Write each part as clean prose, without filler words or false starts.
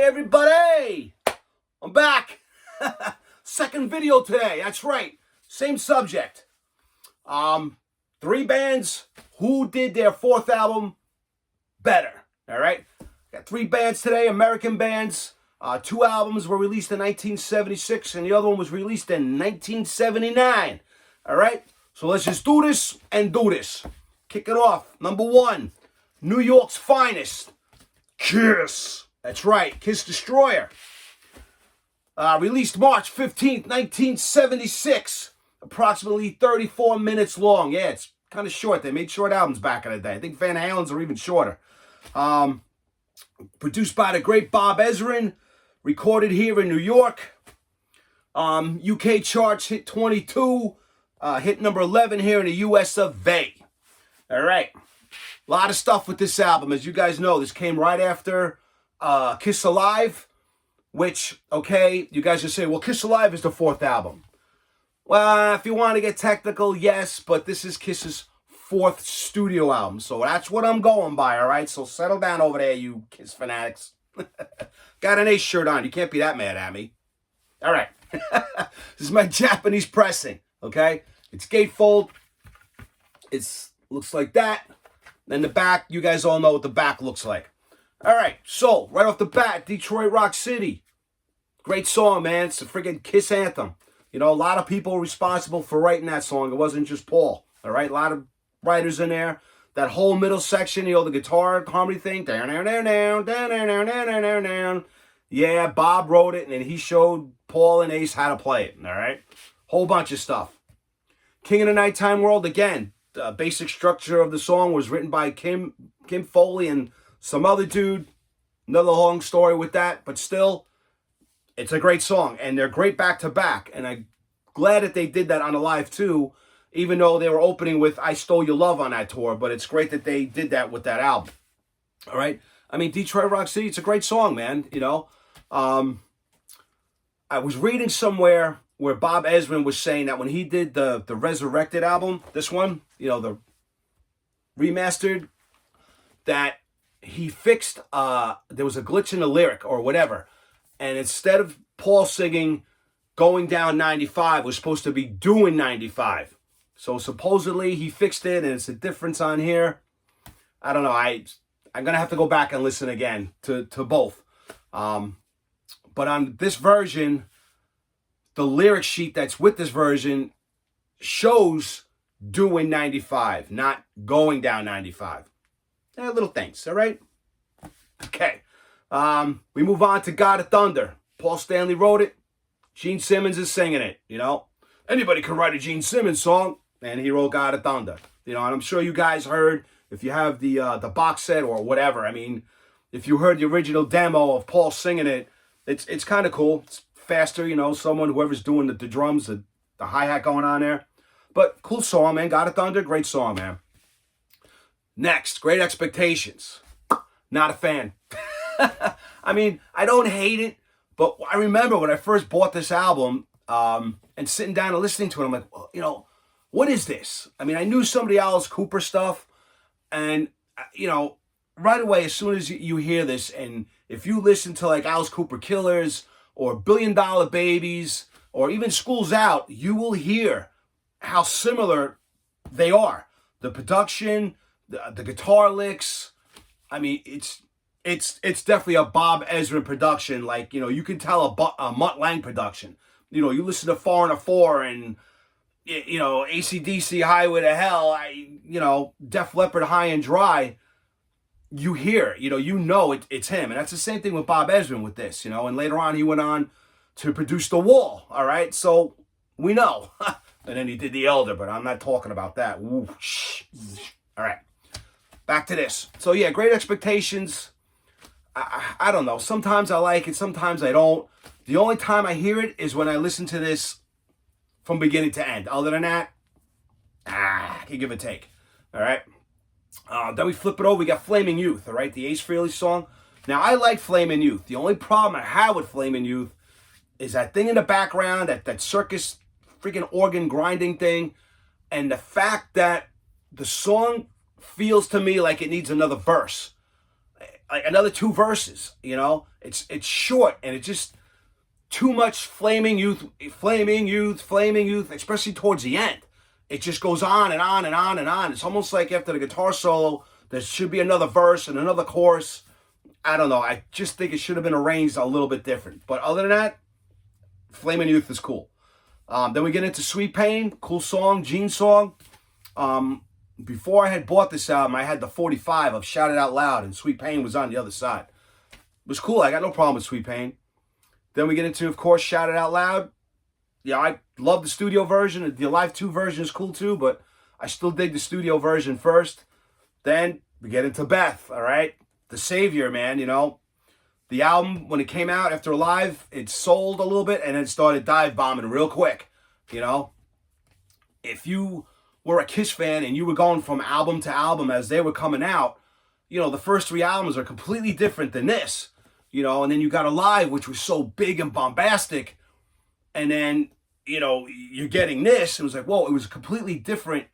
everybody! I'm back. Second video today. That's right. Same subject. Three bands who did their fourth album better. All right. Got three bands today, American bands. Two albums were released in 1976, and the other one was released in 1979. All right. So let's just do this and do this. Kick it off. Number one, New York's finest, Kiss. That's right, Kiss Destroyer. Released March 15th, 1976. Approximately 34 minutes long. Yeah, it's kind of short. They made short albums back in the day. I think Van Halen's are even shorter. Produced by the great Bob Ezrin. Recorded here in New York. UK charts hit 22. Hit number 11 here in the US of A. All right. A lot of stuff with this album. As you guys know, this came right after Kiss Alive, which, okay, you guys just say, well, Kiss Alive is the fourth album. Well, if you want to get technical, yes, but this is Kiss's fourth studio album, so that's what I'm going by, all right? So settle down over there, you Kiss fanatics. Got an Ace shirt on. You can't be that mad at me. All right. This is my Japanese pressing, okay? It's gatefold. It looks like that. Then the back, you guys all know what the back looks like. All right, so right off the bat, Detroit Rock City. Great song, man. It's a friggin' Kiss anthem. You know, a lot of people were responsible for writing that song. It wasn't just Paul, all right? A lot of writers in there. That whole middle section, you know, the guitar harmony thing. Yeah, Bob wrote it, and then he showed Paul and Ace how to play it, all right? Whole bunch of stuff. King of the Nighttime World, again, the basic structure of the song was written by Kim Foley and some other dude. Another long story with that, but still, it's a great song, and they're great back-to-back, and I'm glad that they did that on the live, too, even though they were opening with I Stole Your Love on that tour, but it's great that they did that with that album, all right? I mean, Detroit Rock City, it's a great song, man, you know? I was reading somewhere where Bob Ezrin was saying that when he did the Resurrected album, this one, you know, the remastered, that he fixed, there was a glitch in the lyric or whatever, and instead of Paul singing Going Down 95, was supposed to be Doing 95. So supposedly he fixed it, and it's a difference on here. I don't know. I'm going to have to go back and listen again to both. But on this version, the lyric sheet that's with this version shows Doing 95, not Going Down 95. Little things, all right? Okay. We move on to God of Thunder. Paul Stanley wrote it. Gene Simmons is singing it, you know. Anybody can write a Gene Simmons song, and he wrote God of Thunder. You know, and I'm sure you guys heard, if you have the box set or whatever, I mean, if you heard the original demo of Paul singing it, it's kind of cool. It's faster, you know, whoever's doing the drums, the hi-hat going on there. But cool song, man. God of Thunder, great song, man. Next, Great Expectations. Not a fan. I mean, I don't hate it, but I remember when I first bought this album and sitting down and listening to it, I'm like, well, you know, what is this? I mean, I knew some of the Alice Cooper stuff, and, you know, right away, as soon as you hear this, and if you listen to like Alice Cooper Killers or Billion Dollar Babies or even School's Out, you will hear how similar they are. The production, the guitar licks. I mean, it's definitely a Bob Ezrin production. Like, you know, you can tell a Mutt Lange production. You know, you listen to Foreigner 4 and, you know, AC/DC Highway to Hell, you know, Def Leppard High and Dry. You hear, you know it's him. And that's the same thing with Bob Ezrin with this, you know. And later on, he went on to produce The Wall, all right? So, we know. And then he did The Elder, but I'm not talking about that. Ooh, all right. Back to this. So, yeah, Great Expectations. I don't know. Sometimes I like it. Sometimes I don't. The only time I hear it is when I listen to this from beginning to end. Other than that, I can give or take. All right. Then we flip it over. We got Flaming Youth. All right. The Ace Frehley song. Now, I like Flaming Youth. The only problem I have with Flaming Youth is that thing in the background, that circus freaking organ grinding thing, and the fact that the song feels to me like it needs another verse. like another 2 verses. You know, it's short and it just too much flaming youth, flaming youth, flaming youth, especially towards the end. It just goes on and on and on and on. It's almost like after the guitar solo, there should be another verse and another chorus. I don't know. I just think it should have been arranged a little bit different. But other than that, Flamin' Youth is cool. Then we get into Sweet Pain, cool song, Gene song. Before I had bought this album, I had the 45 of Shout It Out Loud, and Sweet Pain was on the other side. It was cool. I got no problem with Sweet Pain. Then we get into, of course, Shout It Out Loud. Yeah, I love the studio version. The Live 2 version is cool too, but I still dig the studio version first. Then we get into Beth, all right? The Savior, man, you know. The album, when it came out after Live, it sold a little bit and it started dive bombing real quick, you know. If you were a Kiss fan and you were going from album to album as they were coming out, you know, the first 3 albums are completely different than this, you know. And then you got Alive, which was so big and bombastic. And then, you know, you're getting this. It was like, whoa, it was a completely different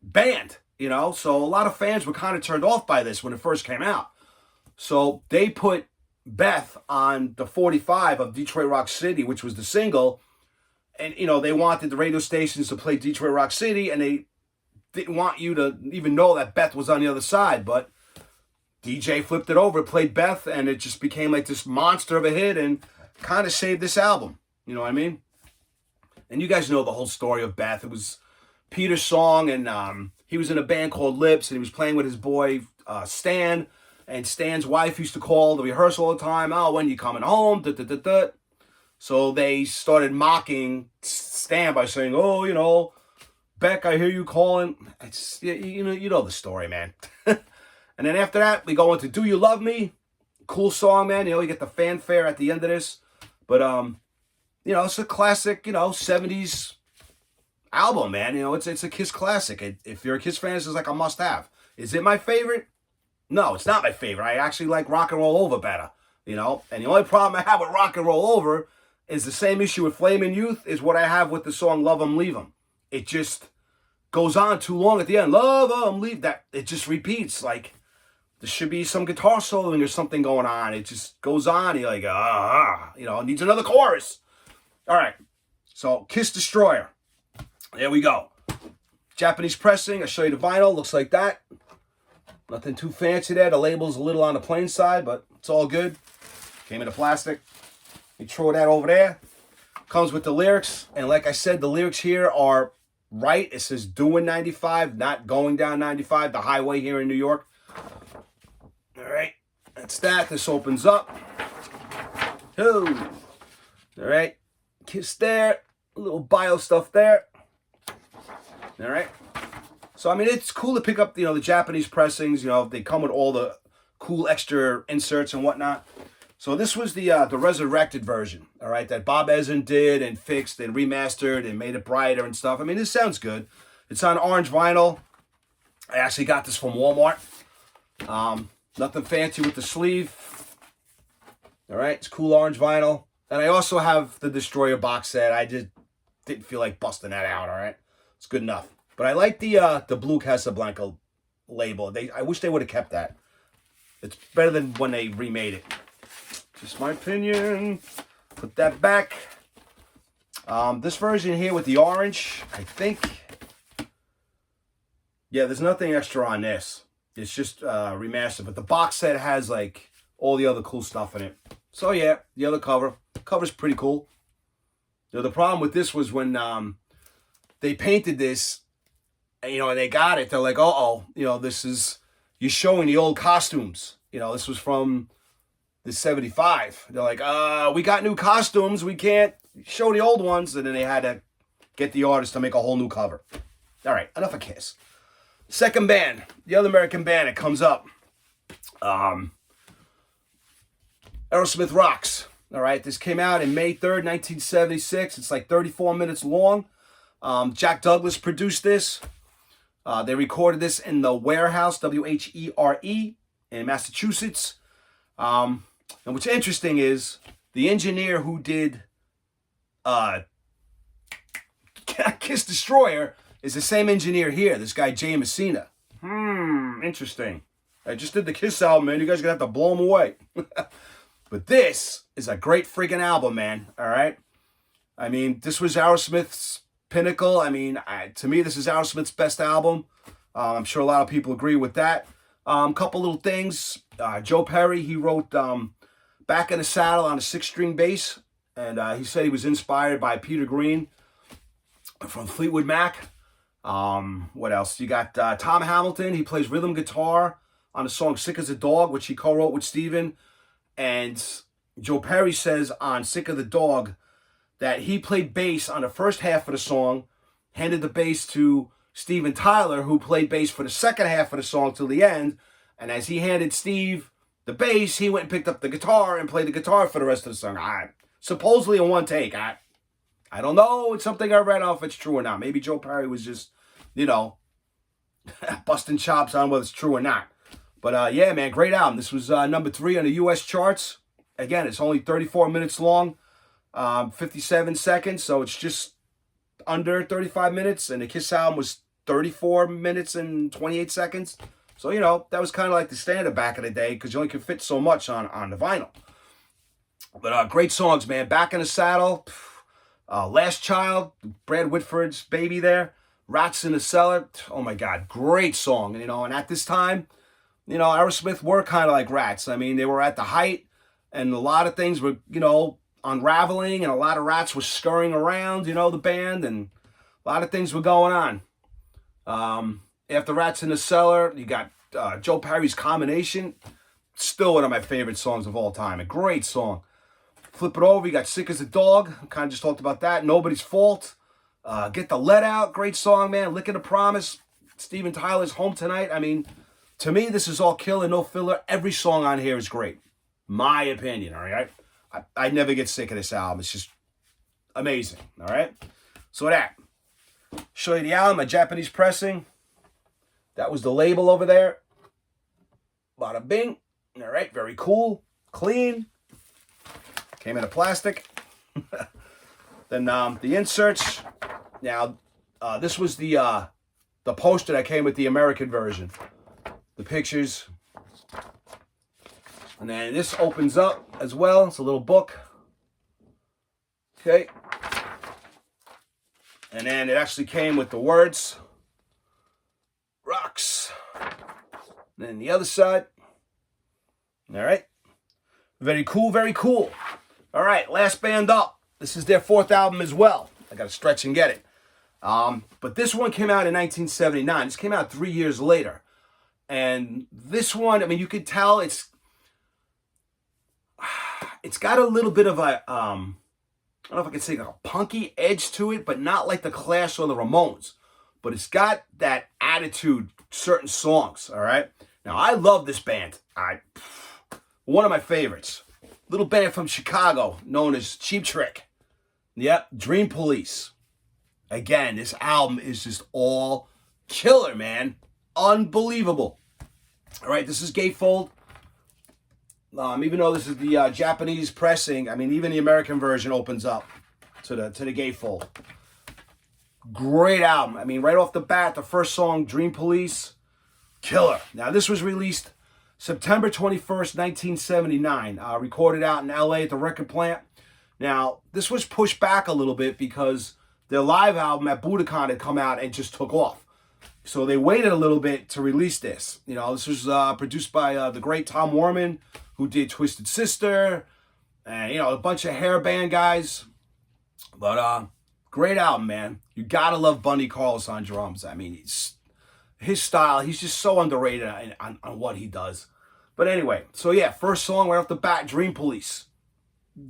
band, you know. So a lot of fans were kind of turned off by this when it first came out. So they put Beth on the 45 of Detroit Rock City, which was the single. And, you know, they wanted the radio stations to play Detroit Rock City, and they didn't want you to even know that Beth was on the other side. But DJ flipped it over, played Beth, and it just became like this monster of a hit and kind of saved this album. You know what I mean? And you guys know the whole story of Beth. It was Peter's song, and he was in a band called Lips, and he was playing with his boy Stan. And Stan's wife used to call the rehearsal all the time. Oh, when you coming home? Da, da, da, da. So they started mocking Stan by saying, "Oh, you know, Beck, I hear you calling." It's you know the story, man. And then after that, we go into "Do You Love Me?" Cool song, man. You know, you get the fanfare at the end of this, but you know, it's a classic, you know, 70s album, man. You know, it's a Kiss classic. If you're a Kiss fan, this is like a must-have. Is it my favorite? No, it's not my favorite. I actually like Rock and Roll Over better, you know. And the only problem I have with Rock and Roll Over is the same issue with Flamin' Youth is what I have with the song Love 'Em, Leave 'Em. It just goes on too long at the end. Love 'Em, leave that. It just repeats. Like, there should be some guitar soloing or something going on. It just goes on. You're like, you know, it needs another chorus. All right, so Kiss Destroyer. There we go. Japanese pressing. I'll show you the vinyl. Looks like that. Nothing too fancy there. The label's a little on the plain side, but it's all good. Came in the plastic. You throw that over there. Comes with the lyrics. And like I said, the lyrics here are right. It says doing 95, not going down 95, the highway here in New York. All right, that's that. This opens up. Oh. All right. Kiss there. A little bio stuff there. All right. So, I mean, it's cool to pick up, you know, the Japanese pressings. You know, they come with all the cool extra inserts and whatnot. So this was the resurrected version, all right, that Bob Ezrin did and fixed and remastered and made it brighter and stuff. I mean, this sounds good. It's on orange vinyl. I actually got this from Walmart. Nothing fancy with the sleeve. All right, it's cool orange vinyl. And I also have the Destroyer box set. I just didn't feel like busting that out, all right? It's good enough. But I like the blue Casablanca label. I wish they would have kept that. It's better than when they remade it. Just my opinion. Put that back. This version here with the orange, I think. Yeah, there's nothing extra on this. It's just remastered. But the box set has like all the other cool stuff in it. So yeah, the other cover. The cover's pretty cool. You know, the problem with this was when they painted this, and, you know, and they got it. They're like, uh-oh, you know, you're showing the old costumes. You know, this was from the 75. They're like, we got new costumes. We can't show the old ones. And then they had to get the artist to make a whole new cover. All right, enough of Kiss. Second band, the other American band, it comes up. Aerosmith Rocks. All right, this came out in May 3rd, 1976. It's like 34 minutes long. Jack Douglas produced this. They recorded this in the Warehouse, W-H-E-R-E, in Massachusetts. And what's interesting is the engineer who did Kiss Destroyer is the same engineer here, this guy Jay Messina. Interesting. I just did the Kiss album, man. You guys are going to have to blow them away. But this is a great freaking album, man. All right? I mean, this was Aerosmith's pinnacle. I mean, to me, this is Aerosmith's best album. I'm sure a lot of people agree with that. Couple little things. Joe Perry, he wrote Back in the Saddle on a 6-string bass. And he said he was inspired by Peter Green from Fleetwood Mac. What else? You got Tom Hamilton. He plays rhythm guitar on the song Sick as a Dog, which he co-wrote with Steven. And Joe Perry says on Sick of the Dog that he played bass on the first half of the song, handed the bass to Steven Tyler, who played bass for the second half of the song till the end. And as he handed Steve the bass, he went and picked up the guitar and played the guitar for the rest of the song. Supposedly in one take. I don't know. It's something I read off if it's true or not. Maybe Joe Perry was just, busting chops on whether it's true or not. But yeah, man, great album. This was number 3 on the U.S. charts. Again, it's only 34 minutes long, 57 seconds, so it's just under 35 minutes. And the Kiss album was 34 minutes and 28 seconds. So, that was kind of like the standard back in the day because you only could fit so much on the vinyl. But great songs, man. Back in the Saddle, Last Child, Brad Whitford's Baby there, Rats in the Cellar. Oh, my God, great song. And at this time, Aerosmith were kind of like Rats. I mean, they were at the height, and a lot of things were, unraveling, and a lot of rats were scurrying around, the band, and a lot of things were going on. After Rats in the Cellar, you got Joe Perry's Combination. Still one of my favorite songs of all time. A great song. Flip It Over, you got Sick as a Dog. Kind of just talked about that. Nobody's Fault. Get the Let Out. Great song, man. Licking the Promise. Steven Tyler's Home Tonight. I mean, to me, this is all killer, no filler. Every song on here is great. My opinion, all right? I never get sick of this album. It's just amazing, all right? So that. Show you the album, a Japanese pressing. That was the label over there. Bada bing. All right, very cool. Clean. Came in a plastic. Then the inserts. Now, this was the poster that came with the American version. The pictures. And then this opens up as well. It's a little book. Okay. And then it actually came with the words. Rocks. And then the other side. All right. Very cool, very cool. All right, last band up. This is their 4th album as well. I got to stretch and get it. But this one came out in 1979. This came out 3 years later. And this one, I mean, you could tell it's got a little bit of a, I don't know if I could say like a punky edge to it, but not like the Clash or the Ramones. But it's got that attitude, certain songs, all right? Now, I love this band. One of my favorites. Little band from Chicago known as Cheap Trick. Yep, Dream Police. Again, this album is just all killer, man. Unbelievable. All right, this is gatefold. Even though this is the Japanese pressing, I mean, even the American version opens up to the gatefold. Great album. I mean, right off the bat, the first song, Dream Police, killer. Now, this was released September 21st, 1979, recorded out in LA at the record plant. Now, this was pushed back a little bit because their live album at Budokan had come out and just took off. So they waited a little bit to release this. This was produced by the great Tom Warman, who did Twisted Sister, and, a bunch of hair band guys. But great album, man. You gotta love Bundy Carlos on drums. I mean, his style, he's just so underrated on what he does. But anyway, so yeah, first song right off the bat, Dream Police.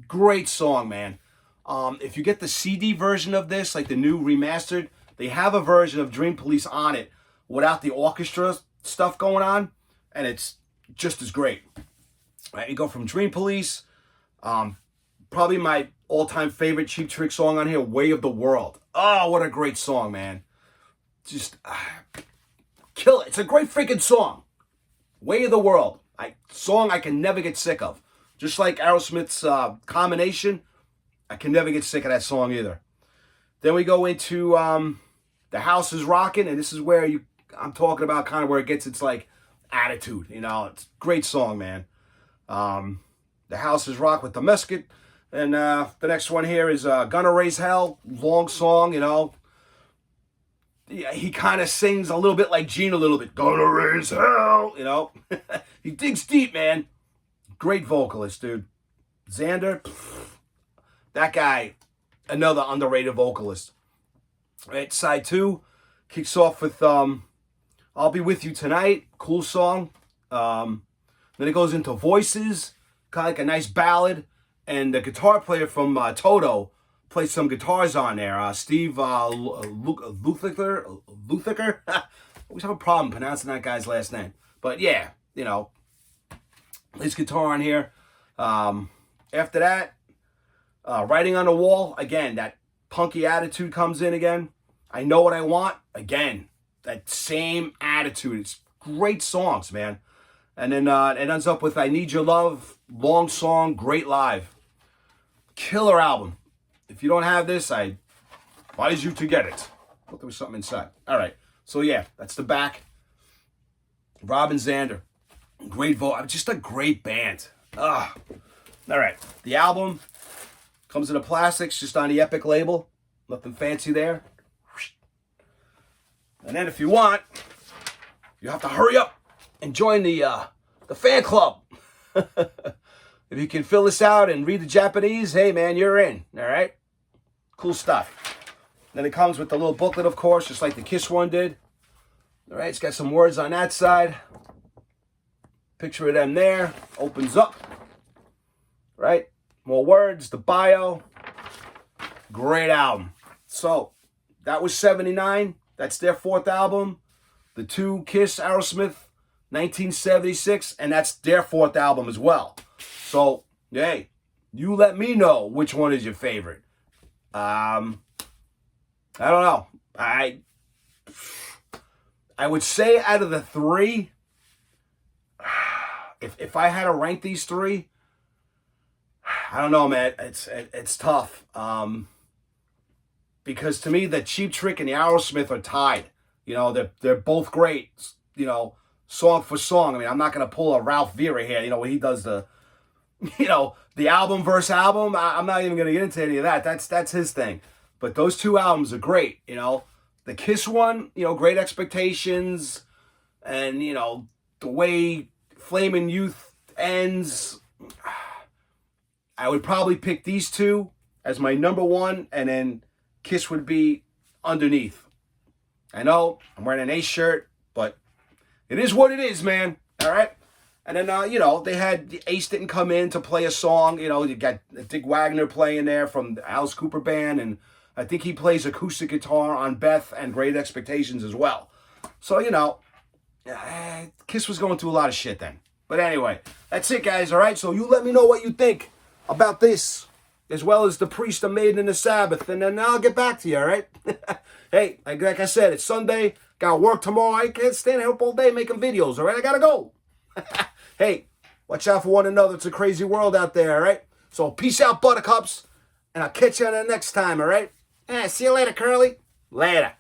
Great song, man. If you get the CD version of this, like the new remastered, they have a version of Dream Police on it without the orchestra stuff going on, and it's just as great. Right, you go from Dream Police, probably my all-time favorite Cheap Trick song on here, Way of the World. Oh, what a great song, man. Just kill it. It's a great freaking song. Way of the World. Song I can never get sick of. Just like Aerosmith's Combination, I can never get sick of that song either. Then we go into The House is Rockin', and this is where I'm talking about kind of where it gets its like attitude. You know, it's a great song, man. The House is Rock with the Musket. And the next one here is Gonna Raise Hell. Long song, you know. Yeah, he kind of sings a little bit like Gene a little bit. Gonna raise hell, you know. He digs deep, man. Great vocalist, dude. Xander, that guy, another underrated vocalist. Right, side 2 kicks off with I'll Be With You Tonight. Cool song. Then it goes into Voices, kind of like a nice ballad. And the guitar player from Toto plays some guitars on there. Steve Lukather. I always have a problem pronouncing that guy's last name. But yeah, you know, his guitar on here. After that, Writing on the Wall. Again, that punky attitude comes in again. I Know What I Want. Again, that same attitude. It's great songs, man. And then it ends up with I Need Your Love. Long song, great live. Killer album. If you don't have this, I advise you to get it. Thought there was something inside. All right. So yeah, that's the back. Rob and Xander. Great vote. Just a great band. All right. The album comes in a plastics, just on the Epic label. Nothing fancy there. And then if you want, you have to hurry up and join the fan club. If you can fill this out and read the Japanese, hey man, you're in. All right? Cool stuff. Then it comes with the little booklet, of course, just like the Kiss one did. All right, it's got some words on that side. Picture of them there. Opens up. Right? More words, the bio. Great album. So, that was 79. That's their 4th album. The 2 Kiss, Aerosmith, 1976. And that's their 4th album as well. So, hey, you let me know which one is your favorite. I don't know. I would say out of the 3, if I had to rank these 3, I don't know, man. It's tough. Because to me, the Cheap Trick and the Aerosmith are tied. You know, they're both great. You know, song for song. I mean, I'm not gonna pull a Ralph Vera here. You know, when he does the, you know, the album versus album. I'm not even gonna get into any of that. That's his thing. But those 2 albums are great. You know, the Kiss one, you know, Great Expectations, and you know the way Flamin' Youth ends. I would probably pick these 2 as my number 1, and then Kiss would be underneath. I know I'm wearing an Ace shirt, but it is what it is, man. All right. And then, you know, they had Ace didn't come in to play a song. You know, you got Dick Wagner playing there from the Alice Cooper band, and I think he plays acoustic guitar on Beth and Great Expectations as well. So, you know, Kiss was going through a lot of shit then. But anyway, that's it, guys. All right. So you let me know what you think about this, as well as the Priest, the Maiden, and the Sabbath, and then I'll get back to you, all right? Hey, like I said, it's Sunday, got work tomorrow, I can't stand here up all day making videos, all right? I gotta go. Hey, watch out for one another, it's a crazy world out there, all right? So peace out, buttercups, and I'll catch you on the next time, all right? See you later, Curly. Later.